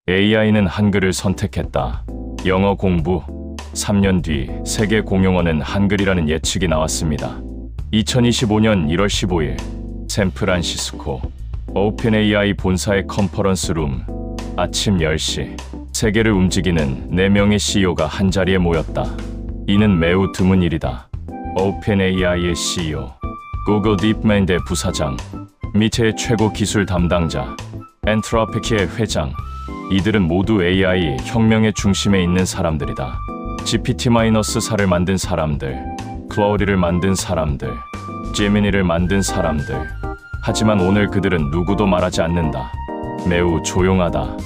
AI는 한글을 선택했다. 영어 공부 3년 뒤 세계 공용어는 한글이라는 예측이 나왔습니다. 2025년 1월 15일 샌프란시스코 오픈AI 본사의 컨퍼런스 룸. 아침 10시 세계를 움직이는 4명의 CEO가 한자리에 모였다. 이는 매우 드문 일이다. 오픈AI의 CEO, 구글 딥마인드의 부사장, 밑의 최고 기술 담당자, 엔트로피키의 회장. 이들은 모두 AI 혁명의 중심에 있는 사람들이다. GPT-4를 만든 사람들, 클로우디를 만든 사람들, 제미니를 만든 사람들. 하지만 오늘 그들은 누구도 말하지 않는다. 매우 조용하다.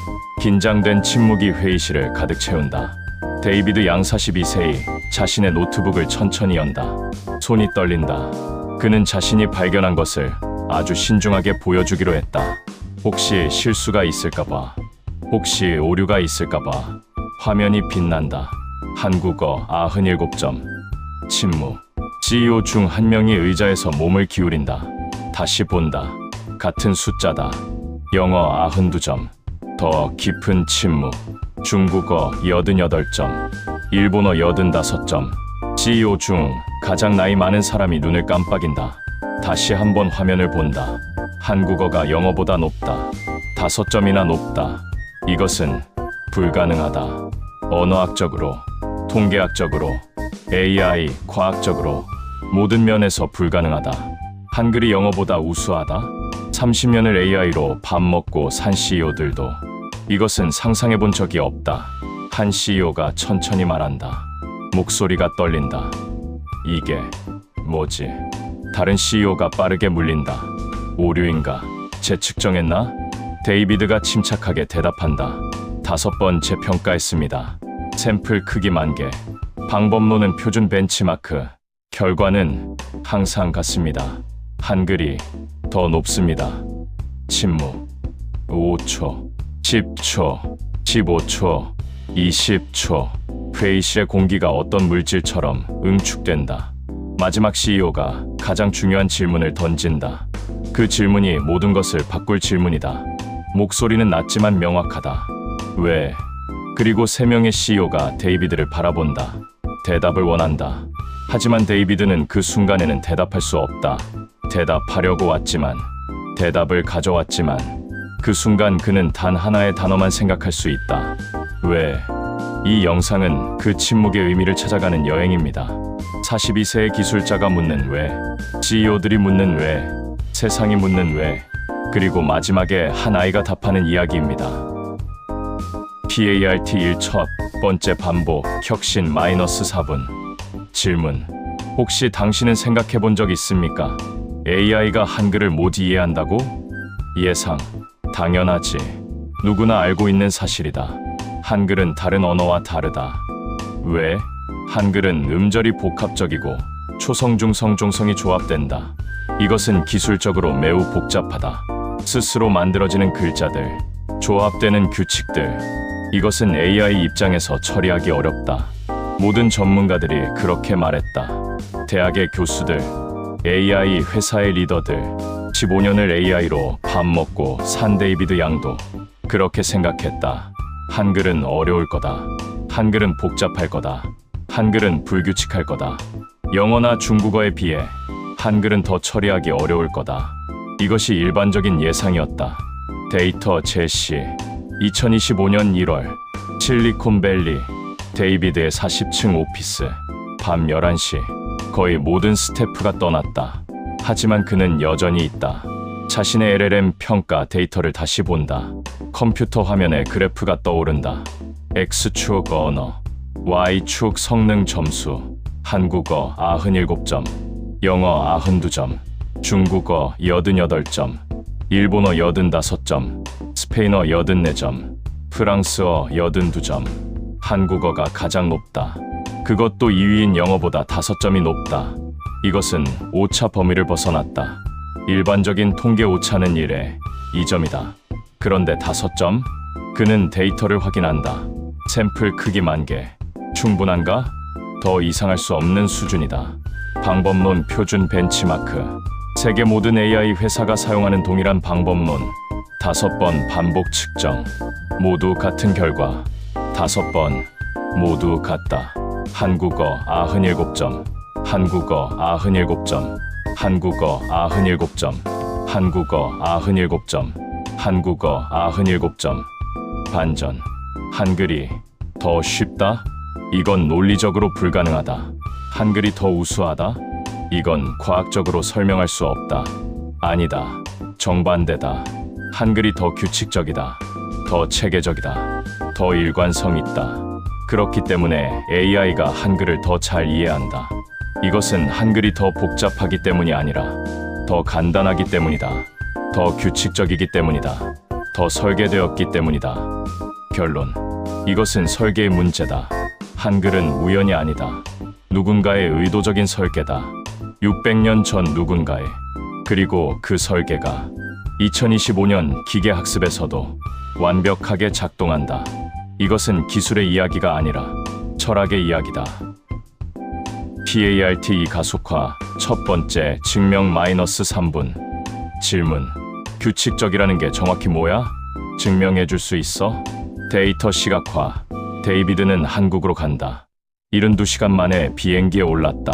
긴장된 침묵이 회의실을 가득 채운다. 데이비드 양 42세의 자신의 노트북을 천천히 연다. 손이 떨린다. 그는 자신이 발견한 것을 아주 신중하게 보여주기로 했다. 혹시 실수가 있을까봐, 혹시 오류가 있을까봐. 화면이 빛난다. 한국어 97점. 침묵. CEO 중 한 명이 의자에서 몸을 기울인다. 다시 본다. 같은 숫자다. 영어 92점. 더 깊은 침묵. 중국어 88점. 일본어 85점. CEO 중 가장 나이 많은 사람이 눈을 깜빡인다. 다시 한번 화면을 본다. 한국어가 영어보다 높다. 5점이나 높다. 이것은 불가능하다. 언어학적으로, 통계학적으로, AI, 과학적으로 모든 면에서 불가능하다. 한글이 영어보다 우수하다? 30년을 AI로 밥 먹고 산 CEO들도 이것은 상상해본 적이 없다. 한 CEO가 천천히 말한다. 목소리가 떨린다. 이게 뭐지? 다른 CEO가 빠르게 물린다. 오류인가? 재측정했나? 데이비드가 침착하게 대답한다. 5번 재평가했습니다. 샘플 크기 10,000개. 방법론은 표준 벤치마크. 결과는 항상 같습니다. 한글이 더 높습니다. 침묵. 5초, 10초, 15초, 20초. 회의실의 공기가 어떤 물질처럼 응축된다. 마지막 CEO가 가장 중요한 질문을 던진다. 그 질문이 모든 것을 바꿀 질문이다. 목소리는 낮지만 명확하다. 왜? 그리고 3명의 CEO가 데이비드를 바라본다. 대답을 원한다. 하지만 데이비드는 그 순간에는 대답할 수 없다. 대답하려고 왔지만, 대답을 가져왔지만, 그 순간 그는 단 하나의 단어만 생각할 수 있다. 왜? 이 영상은 그 침묵의 의미를 찾아가는 여행입니다. 42세의 기술자가 묻는 왜, CEO들이 묻는 왜, 세상이 묻는 왜, 그리고 마지막에 한 아이가 답하는 이야기입니다. PART 1 첫 번째 반복, 혁신 -4분. 질문. 혹시 당신은 생각해 본 적 있습니까? AI가 한글을 못 이해한다고? 예상. 당연하지. 누구나 알고 있는 사실이다. 한글은 다른 언어와 다르다. 왜? 한글은 음절이 복합적이고 초성, 중성, 종성이 조합된다. 이것은 기술적으로 매우 복잡하다. 스스로 만들어지는 글자들, 조합되는 규칙들. 이것은 AI 입장에서 처리하기 어렵다. 모든 전문가들이 그렇게 말했다. 대학의 교수들, AI 회사의 리더들, 15년을 AI로 밥 먹고 산 데이비드 양도 그렇게 생각했다. 한글은 어려울 거다. 한글은 복잡할 거다. 한글은 불규칙할 거다. 영어나 중국어에 비해 한글은 더 처리하기 어려울 거다. 이것이 일반적인 예상이었다. 데이터 제시. 2025년 1월 실리콘밸리 데이비드의 40층 오피스. 밤 11시 거의 모든 스태프가 떠났다. 하지만 그는 여전히 있다. 자신의 LLM 평가 데이터를 다시 본다. 컴퓨터 화면에 그래프가 떠오른다. X축 언어, Y축 성능 점수. 한국어 97점, 영어 92점, 중국어 88점, 일본어 85점, 스페인어 84점, 프랑스어 82점. 한국어가 가장 높다. 그것도 2위인 영어보다 5점이 높다. 이것은 오차 범위를 벗어났다. 일반적인 통계 오차는 1에 2점이다. 그런데 5점? 그는 데이터를 확인한다. 샘플 크기 10,000개. 충분한가? 더 이상할 수 없는 수준이다. 방법론 표준 벤치마크. 세계 모든 AI 회사가 사용하는 동일한 방법론. 5번 반복 측정. 모두 같은 결과. 5번 모두 같다. 한국어 97점. 한국어 97점. 한국어 97점. 한국어 97점. 한국어 97점. 반전. 한글이 더 쉽다? 이건 논리적으로 불가능하다. 한글이 더 우수하다? 이건 과학적으로 설명할 수 없다. 아니다. 정반대다. 한글이 더 규칙적이다. 더 체계적이다. 더 일관성 있다. 그렇기 때문에 AI가 한글을 더 잘 이해한다. 이것은 한글이 더 복잡하기 때문이 아니라 더 간단하기 때문이다. 더 규칙적이기 때문이다. 더 설계되었기 때문이다. 결론. 이것은 설계의 문제다. 한글은 우연이 아니다. 누군가의 의도적인 설계다. 600년 전 누군가의. 그리고 그 설계가 2025년 기계학습에서도 완벽하게 작동한다. 이것은 기술의 이야기가 아니라 철학의 이야기다. PARTE 가속화 첫 번째 증명 -3분. 질문. 규칙적이라는 게 정확히 뭐야? 증명해 줄 수 있어? 데이터 시각화. 데이비드는 한국으로 간다. 72시간 만에 비행기에 올랐다.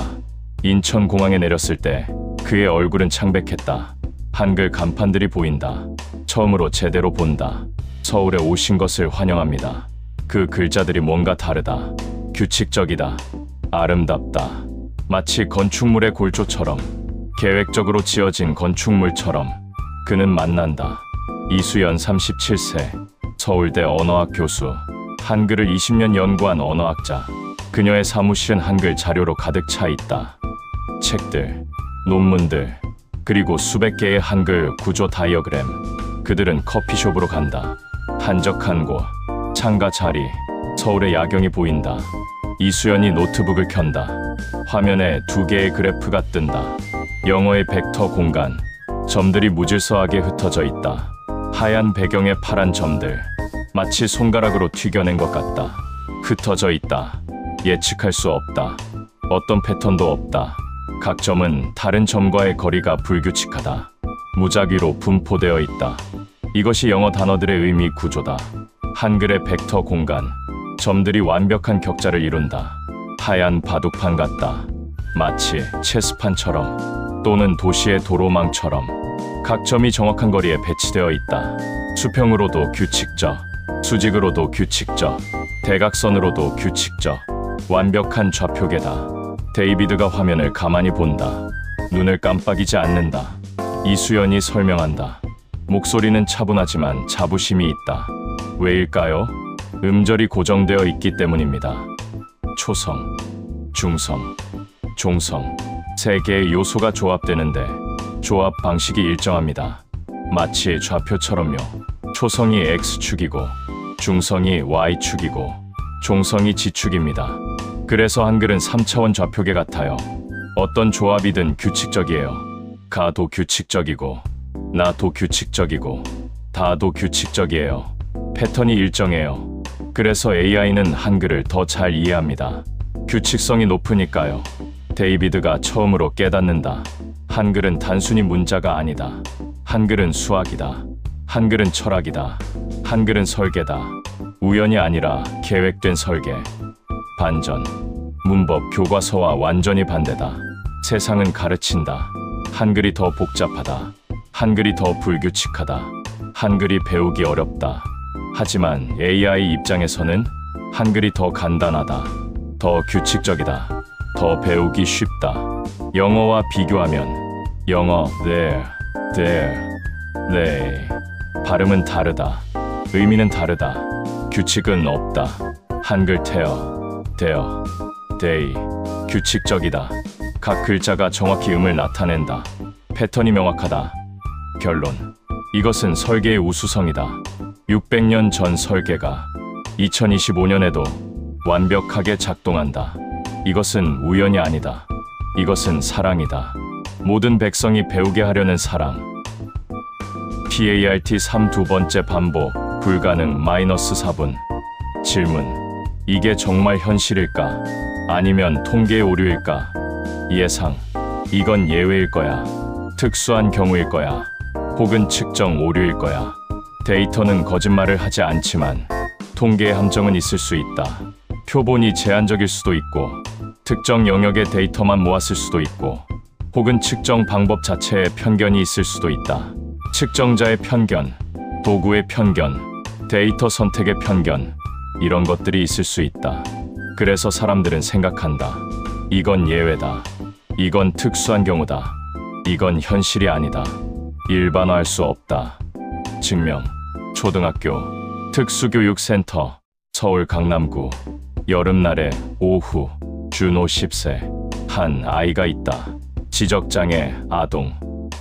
인천공항에 내렸을 때 그의 얼굴은 창백했다. 한글 간판들이 보인다. 처음으로 제대로 본다. 서울에 오신 것을 환영합니다. 그 글자들이 뭔가 다르다. 규칙적이다. 아름답다. 마치 건축물의 골조처럼, 계획적으로 지어진 건축물처럼. 그는 만난다. 이수연 37세, 서울대 언어학 교수, 한글을 20년 연구한 언어학자. 그녀의 사무실은 한글 자료로 가득 차 있다. 책들, 논문들, 그리고 수백 개의 한글 구조 다이어그램. 그들은 커피숍으로 간다. 한적한 곳, 창가 자리, 서울의 야경이 보인다. 이수연이 노트북을 켠다. 화면에 2개의 그래프가 뜬다. 영어의 벡터 공간, 점들이 무질서하게 흩어져 있다. 하얀 배경에 파란 점들, 마치 손가락으로 튀겨낸 것 같다. 흩어져 있다. 예측할 수 없다. 어떤 패턴도 없다. 각 점은 다른 점과의 거리가 불규칙하다. 무작위로 분포되어 있다. 이것이 영어 단어들의 의미 구조다. 한글의 벡터 공간, 점들이 완벽한 격자를 이룬다. 하얀 바둑판 같다. 마치 체스판처럼 또는 도시의 도로망처럼 각 점이 정확한 거리에 배치되어 있다. 수평으로도 규칙적, 수직으로도 규칙적, 대각선으로도 규칙적. 완벽한 좌표계다. 데이비드가 화면을 가만히 본다. 눈을 깜빡이지 않는다. 이수연이 설명한다. 목소리는 차분하지만 자부심이 있다. 왜일까요? 음절이 고정되어 있기 때문입니다. 초성, 중성, 종성. 3개의 요소가 조합되는데 조합 방식이 일정합니다. 마치 좌표처럼요. 초성이 X축이고 중성이 Y축이고 종성이 G축입니다. 그래서 한글은 3차원 좌표계 같아요. 어떤 조합이든 규칙적이에요. 가도 규칙적이고 나도 규칙적이고 다도 규칙적이에요. 패턴이 일정해요. 그래서 AI는 한글을 더 잘 이해합니다. 규칙성이 높으니까요. 데이비드가 처음으로 깨닫는다. 한글은 단순히 문자가 아니다. 한글은 수학이다. 한글은 철학이다. 한글은 설계다. 우연이 아니라 계획된 설계. 반전. 문법 교과서와 완전히 반대다. 세상은 가르친다. 한글이 더 복잡하다. 한글이 더 불규칙하다. 한글이 배우기 어렵다. 하지만 AI 입장에서는 한글이 더 간단하다. 더 규칙적이다. 더 배우기 쉽다. 영어와 비교하면 영어 there, they. 발음은 다르다. 의미는 다르다. 규칙은 없다. 한글 there, they. 규칙적이다. 각 글자가 정확히 음을 나타낸다. 패턴이 명확하다. 결론. 이것은 설계의 우수성이다. 600년 전 설계가 2025년에도 완벽하게 작동한다. 이것은 우연이 아니다. 이것은 사랑이다. 모든 백성이 배우게 하려는 사랑. PART 3 두 번째 반복 불가능 -4분. 질문. 이게 정말 현실일까? 아니면 통계의 오류일까? 예상. 이건 예외일 거야. 특수한 경우일 거야. 혹은 측정 오류일 거야. 데이터는 거짓말을 하지 않지만 통계의 함정은 있을 수 있다. 표본이 제한적일 수도 있고 특정 영역의 데이터만 모았을 수도 있고 혹은 측정 방법 자체에 편견이 있을 수도 있다. 측정자의 편견, 도구의 편견, 데이터 선택의 편견, 이런 것들이 있을 수 있다. 그래서 사람들은 생각한다. 이건 예외다. 이건 특수한 경우다. 이건 현실이 아니다. 일반화할 수 없다. 증명. 초등학교 특수교육센터 서울 강남구. 여름날의 오후. 준호 10세. 한 아이가 있다. 지적장애 아동.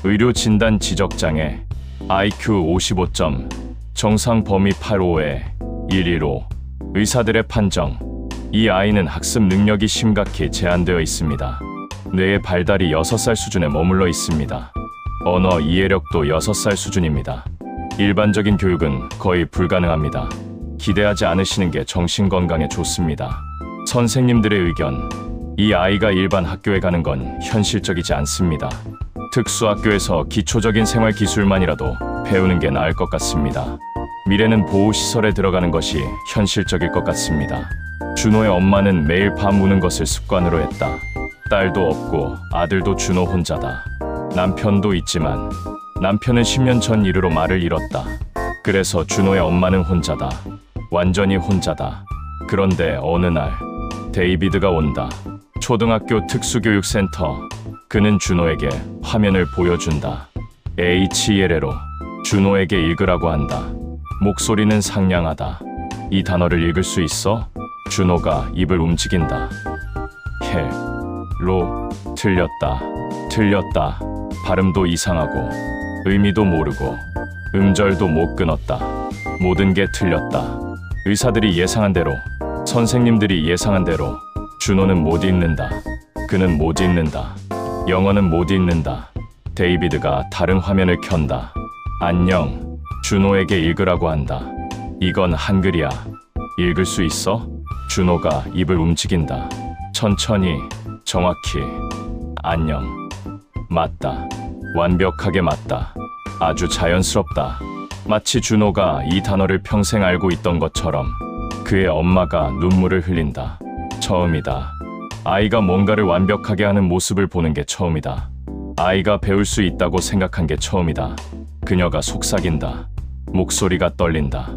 의료 진단 지적장애. IQ 55점. 정상 범위 85에 115. 의사들의 판정. 이 아이는 학습 능력이 심각히 제한되어 있습니다. 뇌의 발달이 6살 수준에 머물러 있습니다. 언어 이해력도 6살 수준입니다. 일반적인 교육은 거의 불가능합니다. 기대하지 않으시는 게 정신건강에 좋습니다. 선생님들의 의견. 이 아이가 일반 학교에 가는 건 현실적이지 않습니다. 특수학교에서 기초적인 생활 기술만이라도 배우는 게 나을 것 같습니다. 미래는 보호시설에 들어가는 것이 현실적일 것 같습니다. 준호의 엄마는 매일 밤 우는 것을 습관으로 했다. 딸도 없고 아들도 준호 혼자다. 남편도 있지만 남편은 10년 전 일으로 말을 잃었다. 그래서 준호의 엄마는 혼자다. 완전히 혼자다. 그런데 어느 날 데이비드가 온다. 초등학교 특수교육센터. 그는 준호에게 화면을 보여준다. HELL로 준호에게 읽으라고 한다. 목소리는 상냥하다. 이 단어를 읽을 수 있어? 준호가 입을 움직인다. 헬, 로, 틀렸다. 틀렸다. 발음도 이상하고 의미도 모르고 음절도 못 끊었다. 모든 게 틀렸다. 의사들이 예상한 대로, 선생님들이 예상한 대로 준호는 못 읽는다. 그는 못 읽는다. 영어는 못 읽는다. 데이비드가 다른 화면을 켠다. 안녕. 준호에게 읽으라고 한다. 이건 한글이야. 읽을 수 있어? 준호가 입을 움직인다. 천천히, 정확히. 안녕. 맞다. 완벽하게 맞다. 아주 자연스럽다. 마치 준호가 이 단어를 평생 알고 있던 것처럼. 그의 엄마가 눈물을 흘린다. 처음이다. 아이가 뭔가를 완벽하게 하는 모습을 보는 게 처음이다. 아이가 배울 수 있다고 생각한 게 처음이다. 그녀가 속삭인다. 목소리가 떨린다.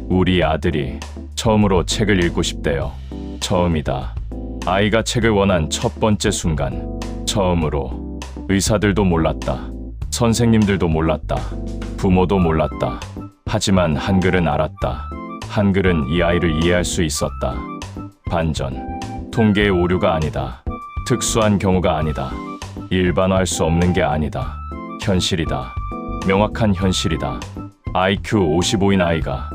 우리 아들이 처음으로 책을 읽고 싶대요. 처음이다. 아이가 책을 원한 첫 번째 순간. 처음으로. 의사들도 몰랐다. 선생님들도 몰랐다. 부모도 몰랐다. 하지만 한글은 알았다. 한글은 이 아이를 이해할 수 있었다. 반전. 통계의 오류가 아니다. 특수한 경우가 아니다. 일반화할 수 없는 게 아니다. 현실이다. 명확한 현실이다. IQ 55인 아이가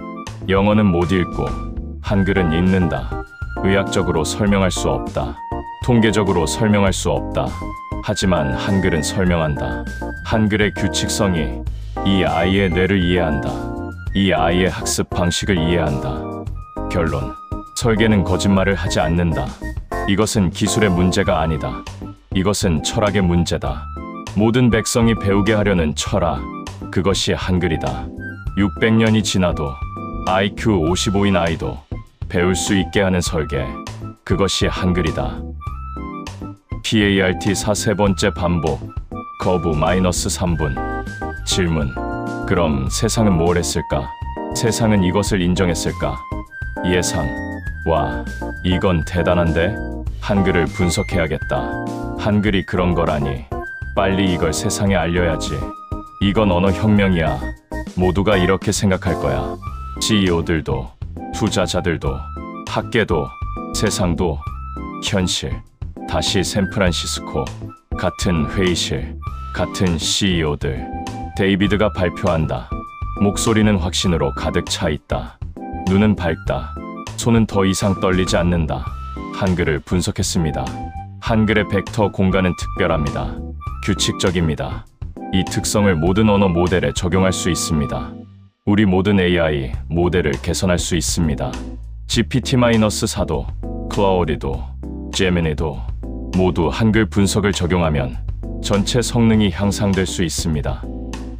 영어는 못 읽고 한글은 읽는다. 의학적으로 설명할 수 없다. 통계적으로 설명할 수 없다. 하지만 한글은 설명한다. 한글의 규칙성이 이 아이의 뇌를 이해한다. 이 아이의 학습 방식을 이해한다. 결론. 설계는 거짓말을 하지 않는다. 이것은 기술의 문제가 아니다. 이것은 철학의 문제다. 모든 백성이 배우게 하려는 철학. 그것이 한글이다. 600년이 지나도 IQ 55인 아이도 배울 수 있게 하는 설계. 그것이 한글이다. PART 4세 반복. 거부 -3분. 질문. 그럼 세상은 뭘 했을까? 세상은 이것을 인정했을까? 예상. 와, 이건 대단한데? 한글을 분석해야겠다. 한글이 그런 거라니. 빨리 이걸 세상에 알려야지. 이건 언어 혁명이야. 모두가 이렇게 생각할 거야. CEO들도, 투자자들도, 학계도, 세상도, 현실. 다시 샌프란시스코. 같은 회의실, 같은 CEO들. 데이비드가 발표한다. 목소리는 확신으로 가득 차 있다. 눈은 밝다. 손은 더 이상 떨리지 않는다. 한글을 분석했습니다. 한글의 벡터 공간은 특별합니다. 규칙적입니다. 이 특성을 모든 언어 모델에 적용할 수 있습니다. 우리 모든 AI 모델을 개선할 수 있습니다. GPT-4도, 클라우디도, 제미니도 모두 한글 분석을 적용하면 전체 성능이 향상될 수 있습니다.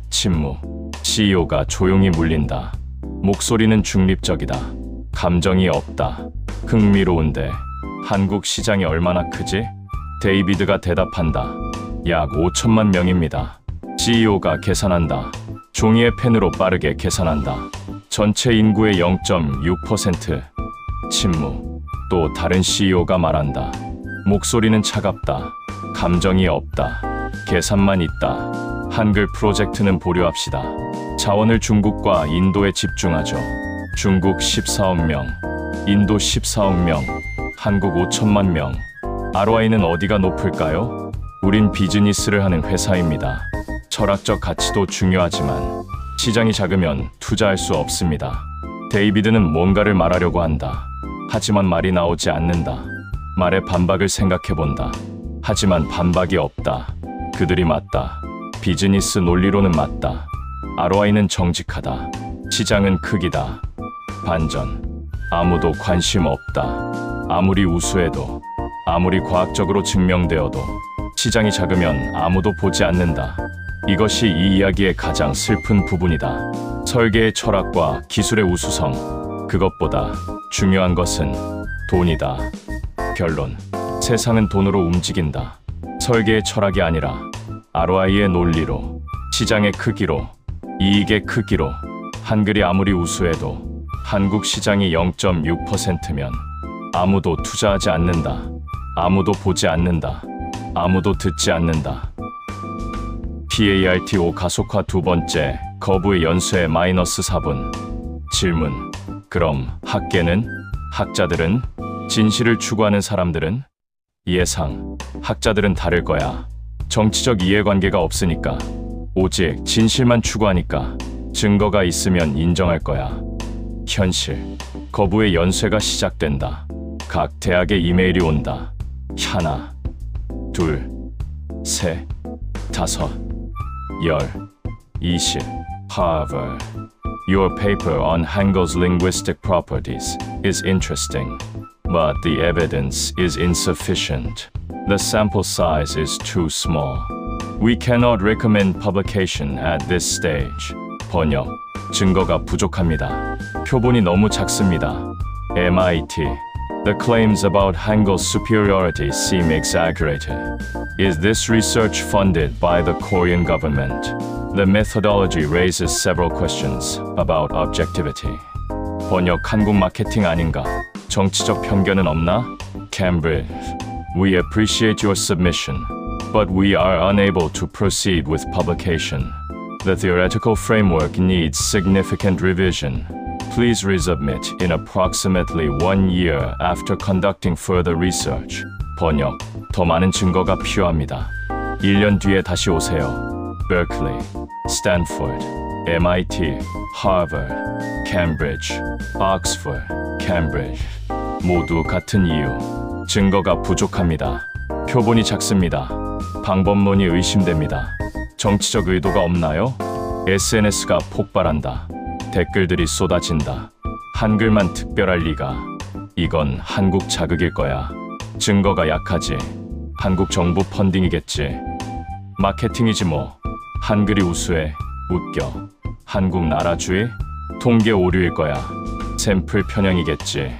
침묵. CEO가 조용히 물린다. 목소리는 중립적이다. 감정이 없다. 흥미로운데 한국 시장이 얼마나 크지? 데이비드가 대답한다. 약 5천만 명입니다. CEO가 계산한다. 종이에 펜으로 빠르게 계산한다. 전체 인구의 0.6%. 침묵. 또 다른 CEO가 말한다. 목소리는 차갑다. 감정이 없다. 계산만 있다. 한글 프로젝트는 보류합시다. 자원을 중국과 인도에 집중하죠. 중국 14억 명, 인도 14억 명, 한국 5천만 명. ROI는 어디가 높을까요? 우린 비즈니스를 하는 회사입니다. 철학적 가치도 중요하지만 시장이 작으면 투자할 수 없습니다. 데이비드는 뭔가를 말하려고 한다. 하지만 말이 나오지 않는다. 말의 반박을 생각해본다. 하지만 반박이 없다. 그들이 맞다. 비즈니스 논리로는 맞다. ROI는 정직하다. 시장은 크기다. 반전. 아무도 관심 없다. 아무리 우수해도, 아무리 과학적으로 증명되어도 시장이 작으면 아무도 보지 않는다. 이것이 이 이야기의 가장 슬픈 부분이다. 설계의 철학과 기술의 우수성, 그것보다 중요한 것은 돈이다. 결론. 세상은 돈으로 움직인다. 설계의 철학이 아니라 ROI의 논리로, 시장의 크기로, 이익의 크기로. 한글이 아무리 우수해도 한국 시장이 0.6%면 아무도 투자하지 않는다. 아무도 보지 않는다. 아무도 듣지 않는다. PARTO 가속화 두 번째, 거부의 연쇄 -4분. 질문. 그럼 학계는? 학자들은? 진실을 추구하는 사람들은? 예상. 학자들은 다를 거야. 정치적 이해관계가 없으니까. 오직 진실만 추구하니까. 증거가 있으면 인정할 거야. 현실. 거부의 연쇄가 시작된다. 각 대학에 이메일이 온다. 하나, 둘, 셋, 다섯, 열, 20. Harvard. Your paper on Hangel's linguistic properties is interesting, but the evidence is insufficient. The sample size is too small. We cannot recommend publication at this stage. 번역. 증거가 부족합니다. 표본이 너무 작습니다. MIT. The claims about Hangel's superiority seem exaggerated. Is this research funded by the Korean government? The methodology raises several questions about objectivity. 번역 한국 마케팅 아닌가? 정치적 편견은 없나? Cambridge. We appreciate your submission, but we are unable to proceed with publication. The theoretical framework needs significant revision. Please resubmit in approximately 1 year after conducting further research. 번역. 더 많은 증거가 필요합니다. 1년 뒤에 다시 오세요. Berkeley, Stanford, MIT, Harvard, Cambridge, Oxford, Cambridge. 모두 같은 이유. 증거가 부족합니다. 표본이 작습니다. 방법론이 의심됩니다. 정치적 의도가 없나요? SNS가 폭발한다. 댓글들이 쏟아진다. 한글만 특별할 리가. 이건 한국 자극일 거야. 증거가 약하지. 한국 정부 펀딩이겠지. 마케팅이지 뭐. 한글이 우수해. 웃겨. 한국 나라주의? 통계 오류일 거야. 샘플 편향이겠지.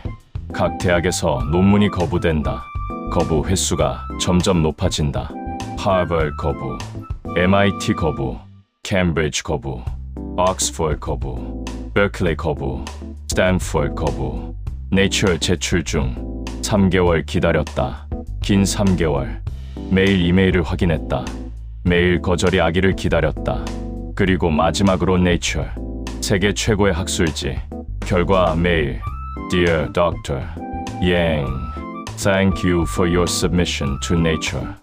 각 대학에서 논문이 거부된다. 거부 횟수가 점점 높아진다. 하버드 거부, MIT 거부, 캠브리지 거부, 옥스퍼드 거부, 버클리 거부, 스탠포드 거부. 네이처 제출 중. 3개월 기다렸다. 긴 3개월. 매일 이메일을 확인했다. 매일 거절이 아기를 기다렸다. 그리고 마지막으로 네이처. 세계 최고의 학술지. 결과 메일. Dear Dr. Yang, thank you for your submission to Nature.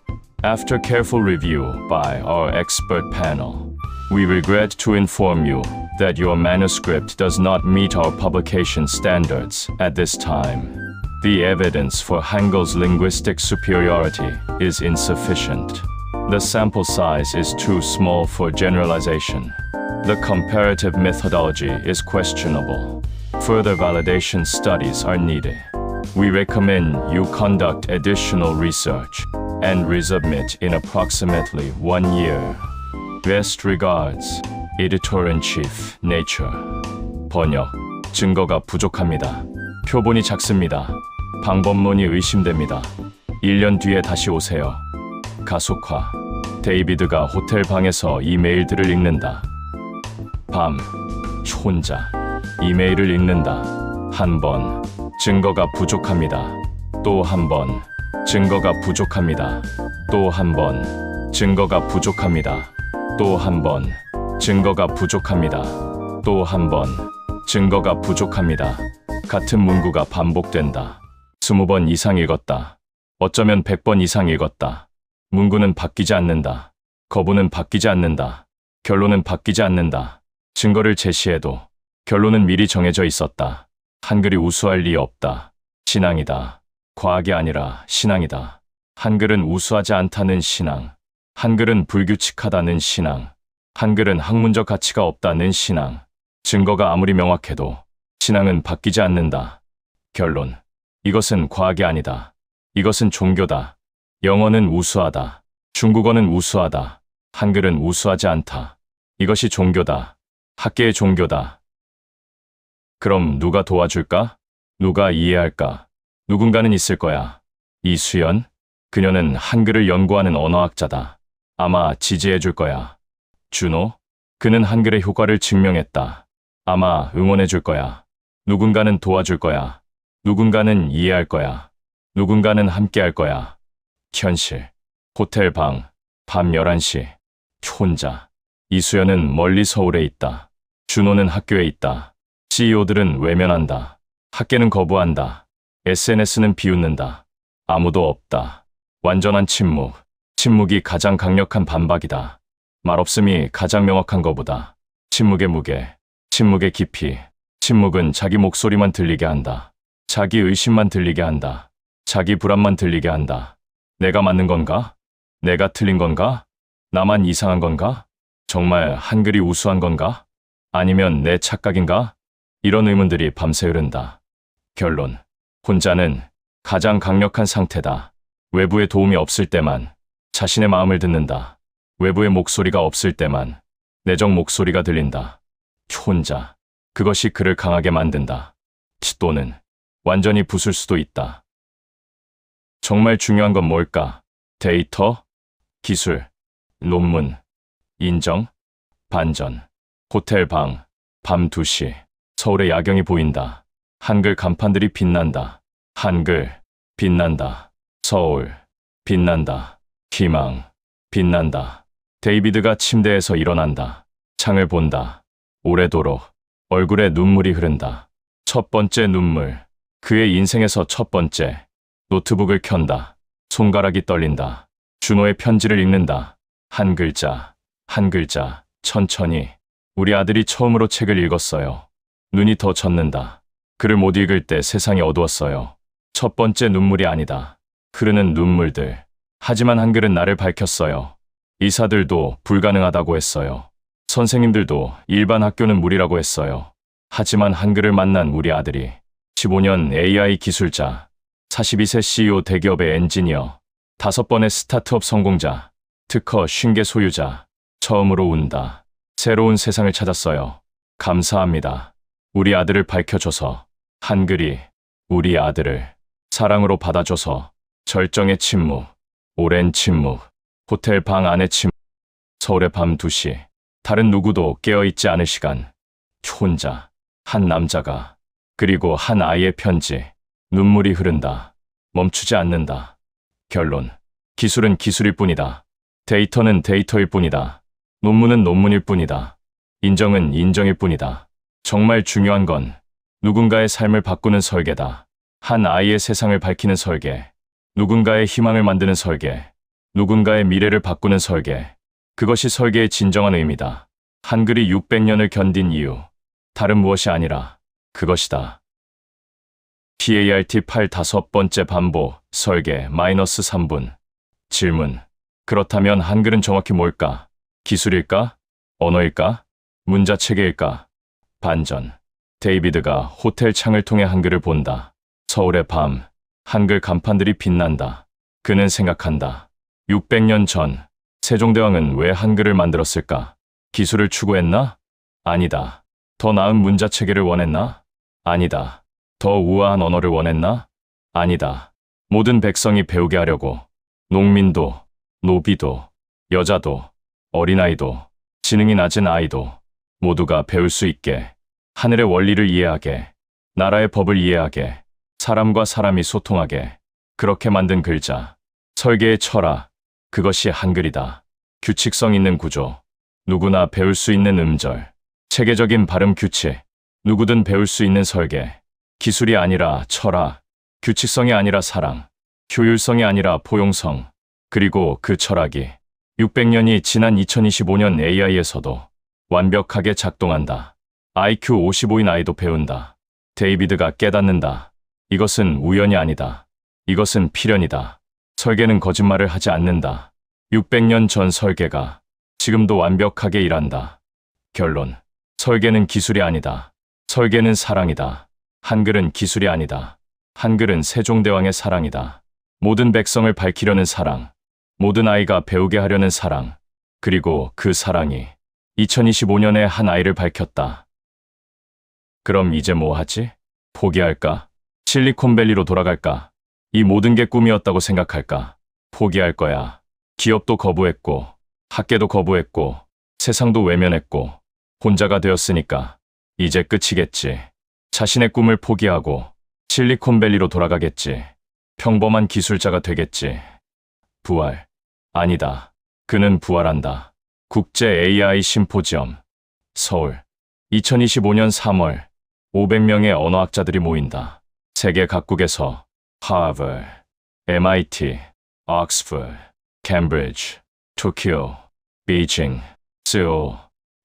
After careful review by our expert panel, we regret to inform you that your manuscript does not meet our publication standards at this time. The evidence for Hangel's linguistic superiority is insufficient. The sample size is too small for generalization. The comparative methodology is questionable. Further validation studies are needed. We recommend you conduct additional research and resubmit in approximately 1 year. Best regards, Editor-in-Chief, Nature. 번역. 증거가 부족합니다. 표본이 작습니다. 방법론이 의심됩니다. 1년 뒤에 다시 오세요. 가속화. 데이비드가 호텔 방에서 이메일들을 읽는다. 밤. 혼자. 이메일을 읽는다. 한 번. 증거가 부족합니다. 또 한 번. 증거가 부족합니다. 또 한 번. 증거가 부족합니다. 또 한 번. 증거가 부족합니다. 또 한 번. 증거가 부족합니다. 같은 문구가 반복된다. 20번 이상 읽었다. 어쩌면 100번 이상 읽었다. 문구는 바뀌지 않는다. 거부는 바뀌지 않는다. 결론은 바뀌지 않는다. 증거를 제시해도 결론은 미리 정해져 있었다. 한글이 우수할 리 없다. 신앙이다. 과학이 아니라 신앙이다. 한글은 우수하지 않다는 신앙. 한글은 불규칙하다는 신앙. 한글은 학문적 가치가 없다는 신앙. 증거가 아무리 명확해도 신앙은 바뀌지 않는다. 결론. 이것은 과학이 아니다. 이것은 종교다. 영어는 우수하다. 중국어는 우수하다. 한글은 우수하지 않다. 이것이 종교다. 학계의 종교다. 그럼 누가 도와줄까? 누가 이해할까? 누군가는 있을 거야. 이수연? 그녀는 한글을 연구하는 언어학자다. 아마 지지해줄 거야. 준호? 그는 한글의 효과를 증명했다. 아마 응원해줄 거야. 누군가는 도와줄 거야. 누군가는 이해할 거야. 누군가는 함께할 거야. 현실. 호텔 방. 밤 11시. 혼자. 이수연은 멀리 서울에 있다. 준호는 학교에 있다. CEO들은 외면한다. 학계는 거부한다. SNS는 비웃는다. 아무도 없다. 완전한 침묵. 침묵이 가장 강력한 반박이다. 말없음이 가장 명확한 것보다. 침묵의 무게. 침묵의 깊이. 침묵은 자기 목소리만 들리게 한다. 자기 의심만 들리게 한다. 자기 불안만 들리게 한다. 내가 맞는 건가? 내가 틀린 건가? 나만 이상한 건가? 정말 한글이 우수한 건가? 아니면 내 착각인가? 이런 의문들이 밤새 흐른다. 결론. 혼자는 가장 강력한 상태다. 외부의 도움이 없을 때만 자신의 마음을 듣는다. 외부의 목소리가 없을 때만 내적 목소리가 들린다. 혼자. 그것이 그를 강하게 만든다. 또는 완전히 부술 수도 있다. 정말 중요한 건 뭘까? 데이터? 기술? 논문? 인정? 반전. 호텔 방. 밤 2시. 서울의 야경이 보인다. 한글 간판들이 빛난다. 한글. 빛난다. 서울. 빛난다. 희망. 빛난다. 데이비드가 침대에서 일어난다. 창을 본다. 오래도록. 얼굴에 눈물이 흐른다. 첫 번째 눈물. 그의 인생에서 첫 번째. 노트북을 켠다. 손가락이 떨린다. 준호의 편지를 읽는다. 한 글자, 한 글자, 천천히. 우리 아들이 처음으로 책을 읽었어요. 눈이 더 젖는다. 글을 못 읽을 때 세상이 어두웠어요. 첫 번째 눈물이 아니다. 흐르는 눈물들. 하지만 한글은 나를 밝혔어요. 의사들도 불가능하다고 했어요. 선생님들도 일반 학교는 무리라고 했어요. 하지만 한글을 만난 우리 아들이 15년 AI 기술자, 42세 CEO 대기업의 엔지니어, 5번의 스타트업 성공자, 특허 50개 소유자, 처음으로 운다. 새로운 세상을 찾았어요. 감사합니다. 우리 아들을 밝혀줘서, 한글이 우리 아들을 사랑으로 받아줘서. 절정의 침묵, 오랜 침묵, 호텔 방 안의 침묵, 서울의 밤 2시, 다른 누구도 깨어있지 않을 시간, 혼자, 한 남자가, 그리고 한 아이의 편지, 눈물이 흐른다. 멈추지 않는다. 결론. 기술은 기술일 뿐이다. 데이터는 데이터일 뿐이다. 논문은 논문일 뿐이다. 인정은 인정일 뿐이다. 정말 중요한 건 누군가의 삶을 바꾸는 설계다. 한 아이의 세상을 밝히는 설계. 누군가의 희망을 만드는 설계. 누군가의 미래를 바꾸는 설계. 그것이 설계의 진정한 의미다. 한글이 600년을 견딘 이유. 다른 무엇이 아니라 그것이다. PART 8 5번째 반복, 설계, -3분. 질문. 그렇다면 한글은 정확히 뭘까? 기술일까? 언어일까? 문자체계일까? 반전. 데이비드가 호텔 창을 통해 한글을 본다. 서울의 밤, 한글 간판들이 빛난다. 그는 생각한다. 600년 전, 세종대왕은 왜 한글을 만들었을까? 기술을 추구했나? 아니다. 더 나은 문자 체계를 원했나? 아니다. 더 우아한 언어를 원했나? 아니다. 모든 백성이 배우게 하려고 농민도, 노비도, 여자도, 어린아이도, 지능이 낮은 아이도 모두가 배울 수 있게, 하늘의 원리를 이해하게, 나라의 법을 이해하게, 사람과 사람이 소통하게, 그렇게 만든 글자, 설계의 철학, 그것이 한글이다. 규칙성 있는 구조, 누구나 배울 수 있는 음절, 체계적인 발음 규칙, 누구든 배울 수 있는 설계, 기술이 아니라 철학, 규칙성이 아니라 사랑, 효율성이 아니라 포용성, 그리고 그 철학이 600년이 지난 2025년 AI에서도 완벽하게 작동한다. IQ 55인 아이도 배운다. 데이비드가 깨닫는다. 이것은 우연이 아니다. 이것은 필연이다. 설계는 거짓말을 하지 않는다. 600년 전 설계가 지금도 완벽하게 일한다. 결론. 설계는 기술이 아니다. 설계는 사랑이다. 한글은 기술이 아니다. 한글은 세종대왕의 사랑이다. 모든 백성을 밝히려는 사랑, 모든 아이가 배우게 하려는 사랑, 그리고 그 사랑이 2025년에 한 아이를 밝혔다. 그럼 이제 뭐 하지? 포기할까? 실리콘밸리로 돌아갈까? 이 모든 게 꿈이었다고 생각할까? 포기할 거야. 기업도 거부했고, 학계도 거부했고, 세상도 외면했고, 혼자가 되었으니까 이제 끝이겠지. 자신의 꿈을 포기하고 실리콘밸리로 돌아가겠지. 평범한 기술자가 되겠지. 부활. 아니다. 그는 부활한다. 국제 AI 심포지엄. 서울. 2025년 3월. 500명의 언어학자들이 모인다. 세계 각국에서 하버드, MIT, 옥스퍼드, 캠브리지, 도쿄, 베이징, 세울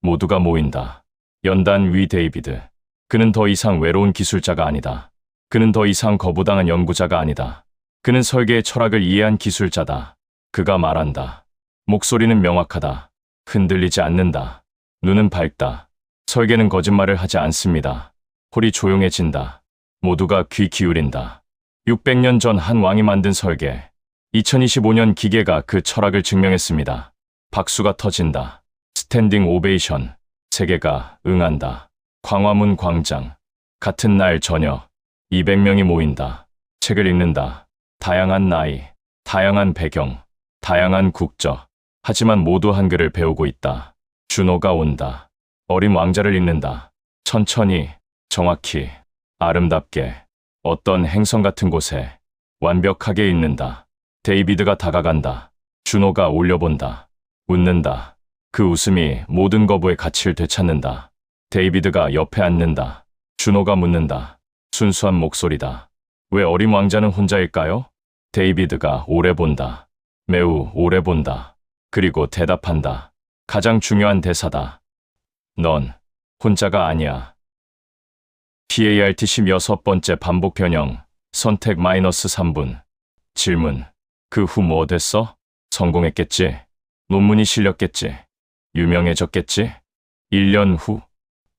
모두가 모인다. 연단 위 데이비드. 그는 더 이상 외로운 기술자가 아니다. 그는 더 이상 거부당한 연구자가 아니다. 그는 설계의 철학을 이해한 기술자다. 그가 말한다. 목소리는 명확하다. 흔들리지 않는다. 눈은 밝다. 설계는 거짓말을 하지 않습니다. 홀이 조용해진다. 모두가 귀 기울인다. 600년 전 한 왕이 만든 설계. 2025년 기계가 그 철학을 증명했습니다. 박수가 터진다. 스탠딩 오베이션. 세계가 응한다. 광화문 광장. 같은 날 저녁. 200명이 모인다. 책을 읽는다. 다양한 나이, 다양한 배경, 다양한 국적. 하지만 모두 한글을 배우고 있다. 준호가 온다. 어린 왕자를 읽는다. 천천히, 정확히, 아름답게, 어떤 행성 같은 곳에 완벽하게 읽는다. 데이비드가 다가간다. 준호가 올려본다. 웃는다. 그 웃음이 모든 거부의 가치를 되찾는다. 데이비드가 옆에 앉는다. 준호가 묻는다. 순수한 목소리다. 왜 어린 왕자는 혼자일까요? 데이비드가 오래 본다. 매우 오래 본다. 그리고 대답한다. 가장 중요한 대사다. 넌 혼자가 아니야. PARTC 6번째 반복 변형. 선택 -3분. 질문. 그 후 뭐 됐어? 성공했겠지? 논문이 실렸겠지? 유명해졌겠지? 1년 후.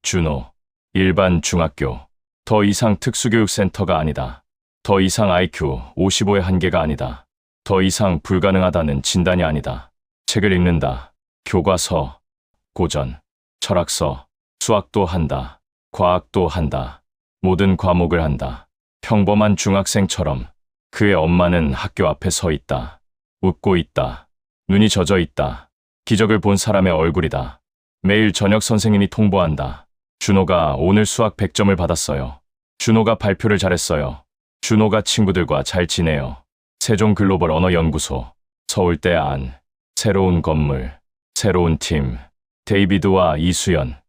준호. 일반 중학교. 더 이상 특수교육센터가 아니다. 더 이상 IQ 55의 한계가 아니다. 더 이상 불가능하다는 진단이 아니다. 책을 읽는다. 교과서, 고전, 철학서, 수학도 한다. 과학도 한다. 모든 과목을 한다. 평범한 중학생처럼. 그의 엄마는 학교 앞에 서 있다. 웃고 있다. 눈이 젖어 있다. 기적을 본 사람의 얼굴이다. 매일 저녁 선생님이 통보한다. 준호가 오늘 수학 100점을 받았어요. 준호가 발표를 잘했어요. 준호가 친구들과 잘 지내요. 세종 글로벌 언어연구소, 서울대 안, 새로운 건물, 새로운 팀, 데이비드와 이수연.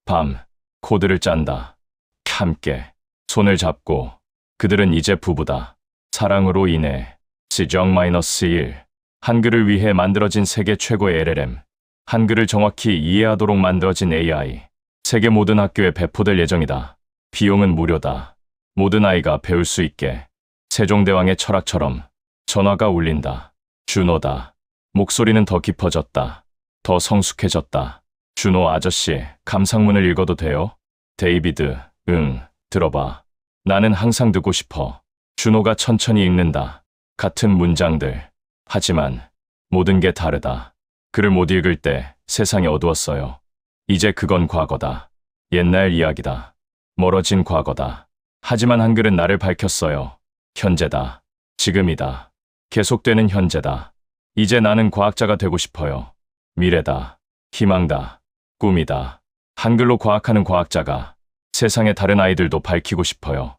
밤, 코드를 짠다. 함께, 손을 잡고, 그들은 이제 부부다. 사랑으로 인해, 시정-1, 한글을 위해 만들어진 세계 최고의 LLM, 한글을 정확히 이해하도록 만들어진 AI, 세계 모든 학교에 배포될 예정이다. 비용은 무료다. 모든 아이가 배울 수 있게. 세종대왕의 철학처럼 전화가 울린다. 준호다. 목소리는 더 깊어졌다. 더 성숙해졌다. 준호 아저씨, 감상문을 읽어도 돼요? 데이비드, 응, 들어봐. 나는 항상 듣고 싶어. 준호가 천천히 읽는다. 같은 문장들. 하지만 모든 게 다르다. 글을 못 읽을 때 세상이 어두웠어요. 이제 그건 과거다. 옛날 이야기다. 멀어진 과거다. 하지만 한글은 나를 밝혔어요. 현재다. 지금이다. 계속되는 현재다. 이제 나는 과학자가 되고 싶어요. 미래다. 희망다. 꿈이다. 한글로 과학하는 과학자가 세상의 다른 아이들도 밝히고 싶어요.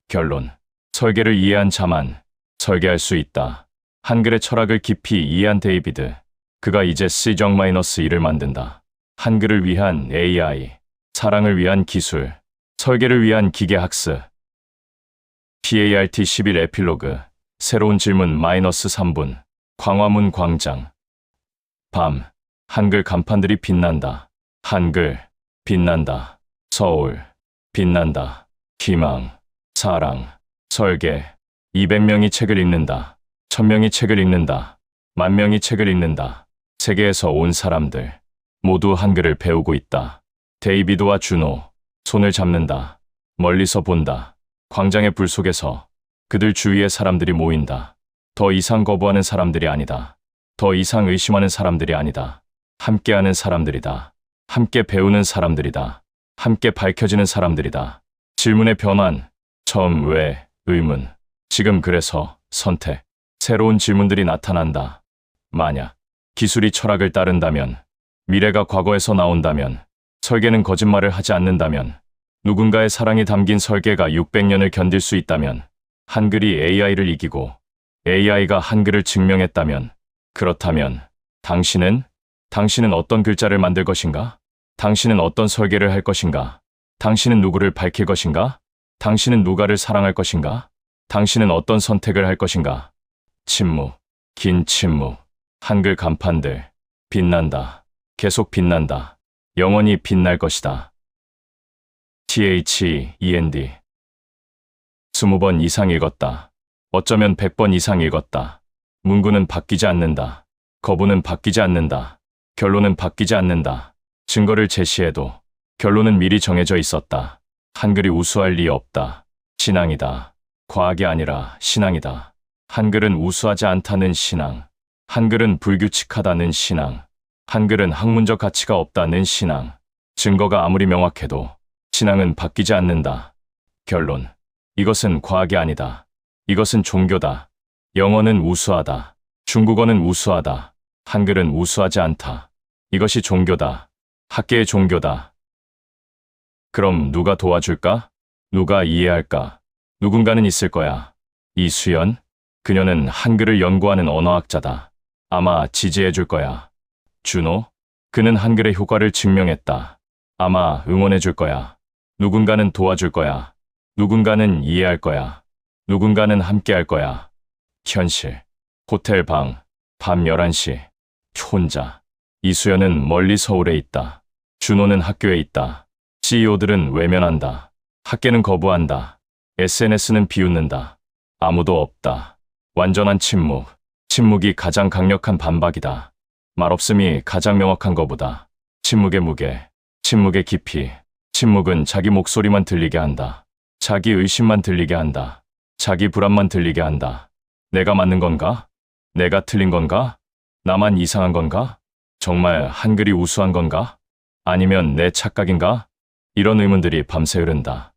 결론. 설계를 이해한 자만 설계할 수 있다. 한글의 철학을 깊이 이해한 데이비드. 그가 이제 C-1을 만든다. 한글을 위한 AI, 사랑을 위한 기술, 설계를 위한 기계학습. PART 11 에필로그. 새로운 질문 -3분. 광화문 광장. 밤. 한글 간판들이 빛난다. 한글. 빛난다. 서울. 빛난다. 희망. 사랑. 설계. 200명이 책을 읽는다. 1000명이 책을 읽는다. 10,000명이 책을 읽는다. 세계에서 온 사람들. 모두 한글을 배우고 있다. 데이비드와 준호. 손을 잡는다. 멀리서 본다. 광장의 불 속에서 그들 주위에 사람들이 모인다. 더 이상 거부하는 사람들이 아니다. 더 이상 의심하는 사람들이 아니다. 함께하는 사람들이다. 함께 배우는 사람들이다. 함께 밝혀지는 사람들이다. 질문의 변환. 처음 왜, 의문. 지금 그래서, 선택. 새로운 질문들이 나타난다. 만약 기술이 철학을 따른다면, 미래가 과거에서 나온다면, 설계는 거짓말을 하지 않는다면, 누군가의 사랑이 담긴 설계가 600년을 견딜 수 있다면, 한글이 AI를 이기고 AI가 한글을 증명했다면, 그렇다면 당신은 어떤 글자를 만들 것인가? 당신은 어떤 설계를 할 것인가? 당신은 누구를 밝힐 것인가? 당신은 누가를 사랑할 것인가? 당신은 어떤 선택을 할 것인가? 침묵, 긴 침묵. 한글 간판들. 빛난다. 계속 빛난다. 영원히 빛날 것이다. THEND. 20번 이상 읽었다. 어쩌면 100번 이상 읽었다. 문구는 바뀌지 않는다. 거부는 바뀌지 않는다. 결론은 바뀌지 않는다. 증거를 제시해도 결론은 미리 정해져 있었다. 한글이 우수할 리 없다. 신앙이다. 과학이 아니라 신앙이다. 한글은 우수하지 않다는 신앙. 한글은 불규칙하다는 신앙. 한글은 학문적 가치가 없다는 신앙. 증거가 아무리 명확해도 신앙은 바뀌지 않는다. 결론. 이것은 과학이 아니다. 이것은 종교다. 영어는 우수하다. 중국어는 우수하다. 한글은 우수하지 않다. 이것이 종교다. 학계의 종교다. 그럼 누가 도와줄까? 누가 이해할까? 누군가는 있을 거야. 이수연? 그녀는 한글을 연구하는 언어학자다. 아마 지지해 줄 거야. 준호? 그는 한글의 효과를 증명했다. 아마 응원해 줄 거야. 누군가는 도와줄 거야. 누군가는 이해할 거야. 누군가는 함께 할 거야. 현실. 호텔 방. 밤 11시. 혼자. 이수연은 멀리 서울에 있다. 준호는 학교에 있다. CEO들은 외면한다. 학계는 거부한다. SNS는 비웃는다. 아무도 없다. 완전한 침묵. 침묵이 가장 강력한 반박이다. 말없음이 가장 명확한 것보다. 침묵의 무게. 침묵의 깊이. 침묵은 자기 목소리만 들리게 한다. 자기 의심만 들리게 한다. 자기 불안만 들리게 한다. 내가 맞는 건가? 내가 틀린 건가? 나만 이상한 건가? 정말 한글이 우수한 건가? 아니면 내 착각인가? 이런 의문들이 밤새 흐른다.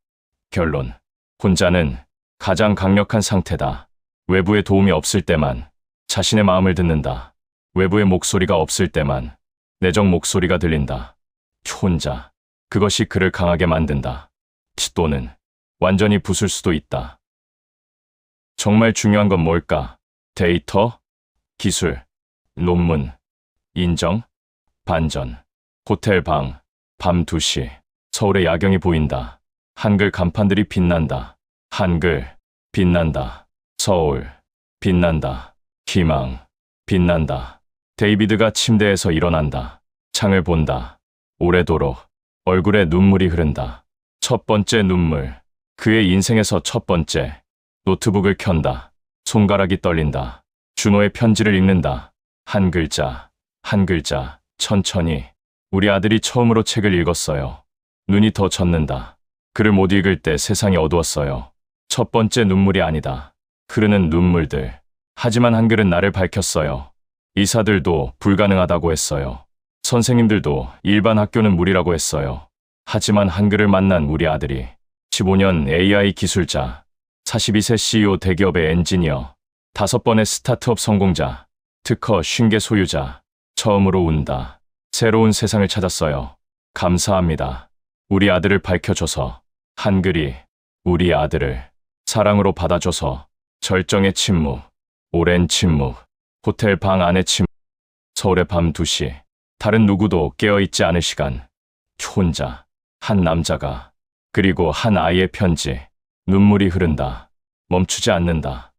결론. 혼자는 가장 강력한 상태다. 외부의 도움이 없을 때만 자신의 마음을 듣는다. 외부의 목소리가 없을 때만 내적 목소리가 들린다. 혼자. 그것이 그를 강하게 만든다. 또는 완전히 부술 수도 있다. 정말 중요한 건 뭘까? 데이터? 기술? 논문? 인정? 반전? 호텔 방? 밤 2시. 서울의 야경이 보인다. 한글 간판들이 빛난다. 한글. 빛난다. 서울. 빛난다. 희망. 빛난다. 데이비드가 침대에서 일어난다. 창을 본다. 오래도록. 얼굴에 눈물이 흐른다. 첫 번째 눈물. 그의 인생에서 첫 번째. 노트북을 켠다. 손가락이 떨린다. 준호의 편지를 읽는다. 한 글자, 한 글자, 천천히. 우리 아들이 처음으로 책을 읽었어요. 눈이 더 젖는다. 글을 못 읽을 때 세상이 어두웠어요. 첫 번째 눈물이 아니다. 흐르는 눈물들. 하지만 한글은 나를 밝혔어요. 의사들도 불가능하다고 했어요. 선생님들도 일반 학교는 무리라고 했어요. 하지만 한글을 만난 우리 아들이 15년 AI 기술자, 42세 CEO 대기업의 엔지니어, 5번의 스타트업 성공자, 특허 50개 소유자, 처음으로 운다. 새로운 세상을 찾았어요. 감사합니다. 우리 아들을 밝혀줘서, 한글이 우리 아들을 사랑으로 받아줘서. 절정의 침묵, 오랜 침묵, 호텔 방 안의 침묵, 서울의 밤 2시, 다른 누구도 깨어있지 않을 시간, 혼자, 한 남자가, 그리고 한 아이의 편지, 눈물이 흐른다. 멈추지 않는다.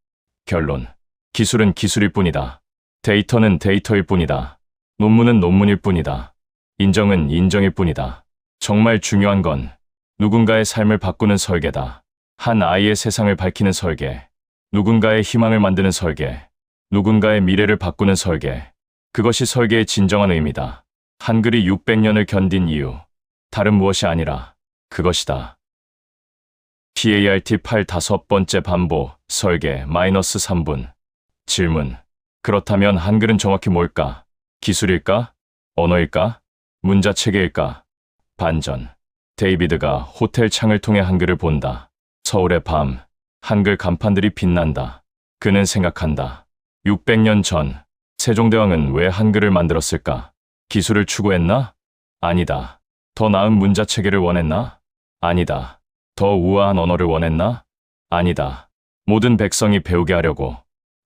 결론, 기술은 기술일 뿐이다. 데이터는 데이터일 뿐이다. 논문은 논문일 뿐이다. 인정은 인정일 뿐이다. 정말 중요한 건 누군가의 삶을 바꾸는 설계다. 한 아이의 세상을 밝히는 설계, 누군가의 희망을 만드는 설계, 누군가의 미래를 바꾸는 설계. 그것이 설계의 진정한 의미다. 한글이 600년을 견딘 이유, 다른 무엇이 아니라 그것이다. PART 8 5번째 반복, 설계, 마이너스 3분. 질문. 그렇다면 한글은 정확히 뭘까? 기술일까? 언어일까? 문자체계일까? 반전. 데이비드가 호텔 창을 통해 한글을 본다. 서울의 밤, 한글 간판들이 빛난다. 그는 생각한다. 600년 전, 세종대왕은 왜 한글을 만들었을까? 기술을 추구했나? 아니다. 더 나은 문자체계를 원했나? 아니다. 더 우아한 언어를 원했나? 아니다. 모든 백성이 배우게 하려고.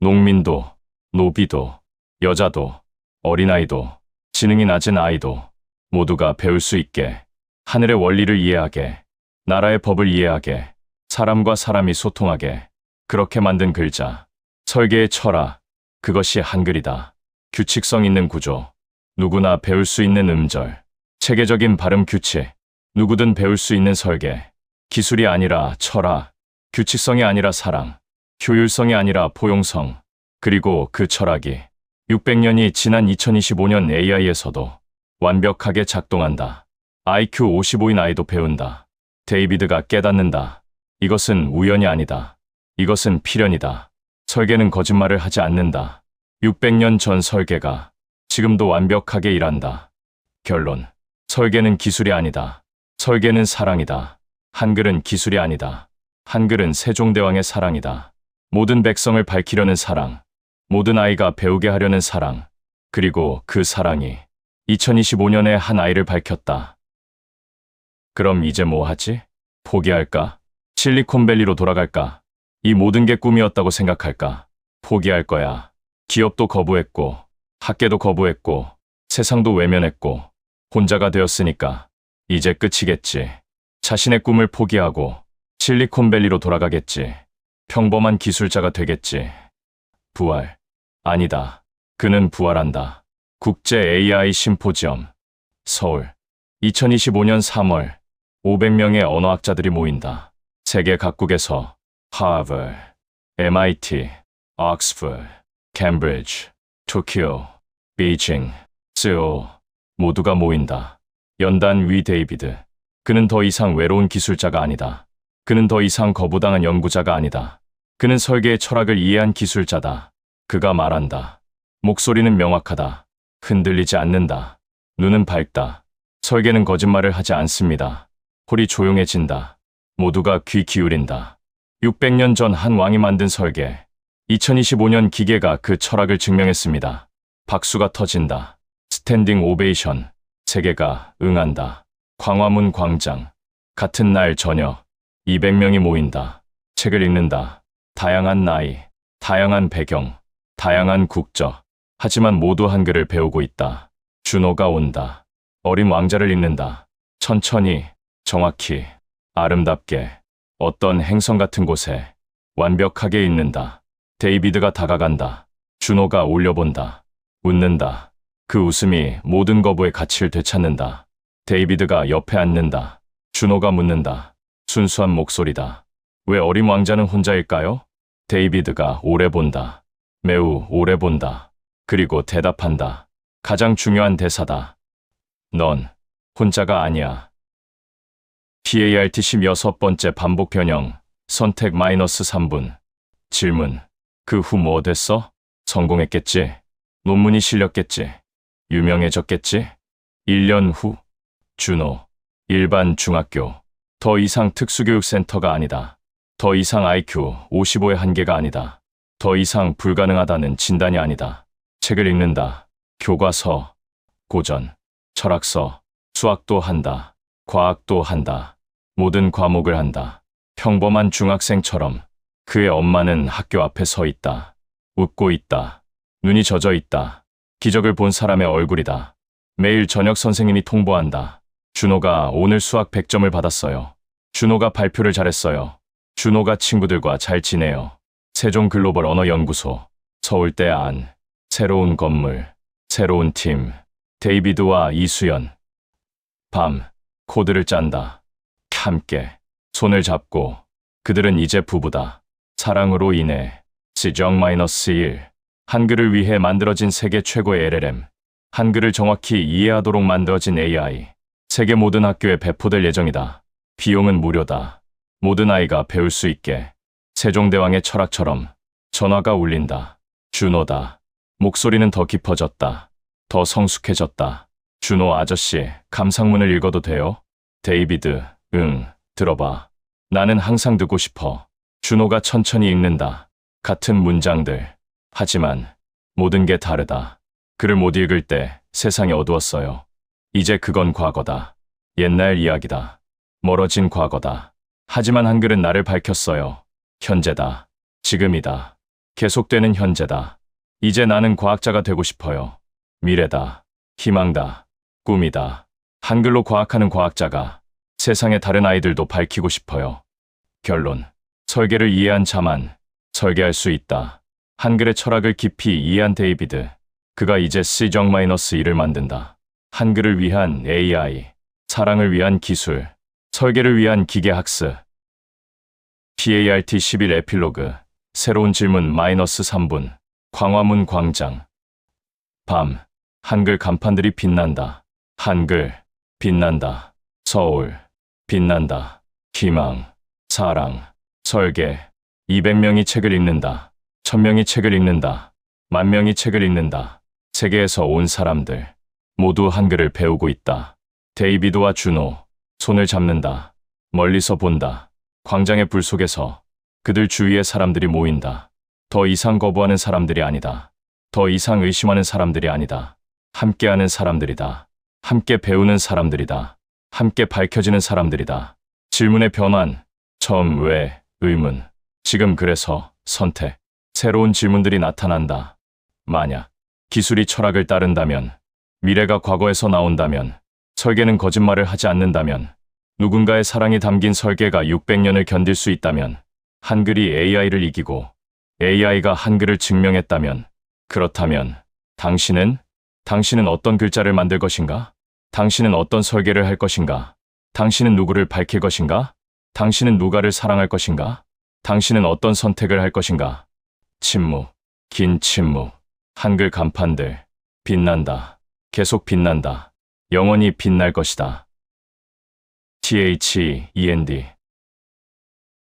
농민도, 노비도, 여자도, 어린아이도, 지능이 낮은 아이도 모두가 배울 수 있게, 하늘의 원리를 이해하게, 나라의 법을 이해하게, 사람과 사람이 소통하게, 그렇게 만든 글자, 설계의 철학, 그것이 한글이다. 규칙성 있는 구조, 누구나 배울 수 있는 음절, 체계적인 발음 규칙, 누구든 배울 수 있는 설계, 기술이 아니라 철학, 규칙성이 아니라 사랑, 효율성이 아니라 포용성, 그리고 그 철학이 600년이 지난 2025년 AI에서도 완벽하게 작동한다. IQ 55인 아이도 배운다. 데이비드가 깨닫는다. 이것은 우연이 아니다. 이것은 필연이다. 설계는 거짓말을 하지 않는다. 600년 전 설계가 지금도 완벽하게 일한다. 결론. 설계는 기술이 아니다. 설계는 사랑이다. 한글은 기술이 아니다. 한글은 세종대왕의 사랑이다. 모든 백성을 밝히려는 사랑, 모든 아이가 배우게 하려는 사랑, 그리고 그 사랑이 2025년에 한 아이를 밝혔다. 그럼 이제 뭐 하지? 포기할까? 실리콘밸리로 돌아갈까? 이 모든 게 꿈이었다고 생각할까? 포기할 거야. 기업도 거부했고, 학계도 거부했고, 세상도 외면했고, 혼자가 되었으니까 이제 끝이겠지. 자신의 꿈을 포기하고 실리콘밸리로 돌아가겠지. 평범한 기술자가 되겠지. 부활. 아니다. 그는 부활한다. 국제 AI 심포지엄. 서울. 2025년 3월. 500명의 언어학자들이 모인다. 세계 각국에서 하버드, MIT, 옥스퍼드, 캠브리지, 도쿄, 베이징, 세울 모두가 모인다. 연단 위 데이비드. 그는 더 이상 외로운 기술자가 아니다. 그는 더 이상 거부당한 연구자가 아니다. 그는 설계의 철학을 이해한 기술자다. 그가 말한다. 목소리는 명확하다. 흔들리지 않는다. 눈은 밝다. 설계는 거짓말을 하지 않습니다. 홀이 조용해진다. 모두가 귀 기울인다. 600년 전 한 왕이 만든 설계. 2025년 기계가 그 철학을 증명했습니다. 박수가 터진다. 스탠딩 오베이션. 세계가 응한다. 광화문 광장. 같은 날 저녁. 200명이 모인다. 책을 읽는다. 다양한 나이, 다양한 배경, 다양한 국적. 하지만 모두 한글을 배우고 있다. 준호가 온다. 어린 왕자를 읽는다. 천천히, 정확히, 아름답게, 어떤 행성 같은 곳에 완벽하게 읽는다. 데이비드가 다가간다. 준호가 올려본다. 웃는다. 그 웃음이 모든 거부의 가치를 되찾는다. 데이비드가 옆에 앉는다. 준호가 묻는다. 순수한 목소리다. 왜 어린 왕자는 혼자일까요? 데이비드가 오래 본다. 매우 오래 본다. 그리고 대답한다. 가장 중요한 대사다. 넌 혼자가 아니야. PART 16번째 반복 변형. 선택 마이너스 3분. 질문. 그 후 뭐 됐어? 성공했겠지? 논문이 실렸겠지? 유명해졌겠지? 1년 후, 준호, 일반 중학교. 더 이상 특수교육센터가 아니다. 더 이상 IQ 55의 한계가 아니다. 더 이상 불가능하다는 진단이 아니다. 책을 읽는다. 교과서, 고전, 철학서, 수학도 한다. 과학도 한다. 모든 과목을 한다. 평범한 중학생처럼 그의 엄마는 학교 앞에 서 있다. 웃고 있다. 눈이 젖어 있다. 기적을 본 사람의 얼굴이다. 매일 저녁 선생님이 통보한다. 준호가 오늘 수학 100점을 받았어요. 준호가 발표를 잘했어요. 준호가 친구들과 잘 지내요. 세종글로벌언어연구소, 서울대 안, 새로운 건물, 새로운 팀, 데이비드와 이수연. 밤, 코드를 짠다. 함께, 손을 잡고, 그들은 이제 부부다. 사랑으로 인해, 시정-1, 한글을 위해 만들어진 세계 최고의 LLM, 한글을 정확히 이해하도록 만들어진 AI, 세계 모든 학교에 배포될 예정이다. 비용은 무료다. 모든 아이가 배울 수 있게. 세종대왕의 철학처럼 전화가 울린다. 준호다. 목소리는 더 깊어졌다. 더 성숙해졌다. 준호 아저씨, 감상문을 읽어도 돼요? 데이비드, 응, 들어봐. 나는 항상 듣고 싶어. 준호가 천천히 읽는다. 같은 문장들. 하지만 모든 게 다르다. 글을 못 읽을 때 세상이 어두웠어요. 이제 그건 과거다. 옛날 이야기다. 멀어진 과거다. 하지만 한글은 나를 밝혔어요. 현재다. 지금이다. 계속되는 현재다. 이제 나는 과학자가 되고 싶어요. 미래다. 희망다. 꿈이다. 한글로 과학하는 과학자가 세상의 다른 아이들도 밝히고 싶어요. 결론. 설계를 이해한 자만 설계할 수 있다. 한글의 철학을 깊이 이해한 데이비드. 그가 이제 시정-1을 만든다. 한글을 위한 AI, 사랑을 위한 기술, 설계를 위한 기계학습. PART 11 에필로그. 새로운 질문 -3분. 광화문 광장. 밤. 한글 간판들이 빛난다. 한글. 빛난다. 서울. 빛난다. 희망. 사랑. 설계. 200명이 책을 읽는다. 1000명이 책을 읽는다. 10,000명이 책을 읽는다. 세계에서 온 사람들. 모두 한글을 배우고 있다. 데이비드와 준호. 손을 잡는다. 멀리서 본다. 광장의 불 속에서 그들 주위에 사람들이 모인다. 더 이상 거부하는 사람들이 아니다. 더 이상 의심하는 사람들이 아니다. 함께하는 사람들이다. 함께 배우는 사람들이다. 함께 밝혀지는 사람들이다. 질문의 변환. 처음 왜, 의문. 지금 그래서, 선택. 새로운 질문들이 나타난다. 만약 기술이 철학을 따른다면, 미래가 과거에서 나온다면, 설계는 거짓말을 하지 않는다면, 누군가의 사랑이 담긴 설계가 600년을 견딜 수 있다면, 한글이 AI를 이기고 AI가 한글을 증명했다면, 그렇다면 당신은 어떤 글자를 만들 것인가? 당신은 어떤 설계를 할 것인가? 당신은 누구를 밝힐 것인가? 당신은 누가를 사랑할 것인가? 당신은 어떤 선택을 할 것인가? 침묵, 긴 침묵. 한글 간판들. 빛난다. 계속 빛난다. 영원히 빛날 것이다. THEND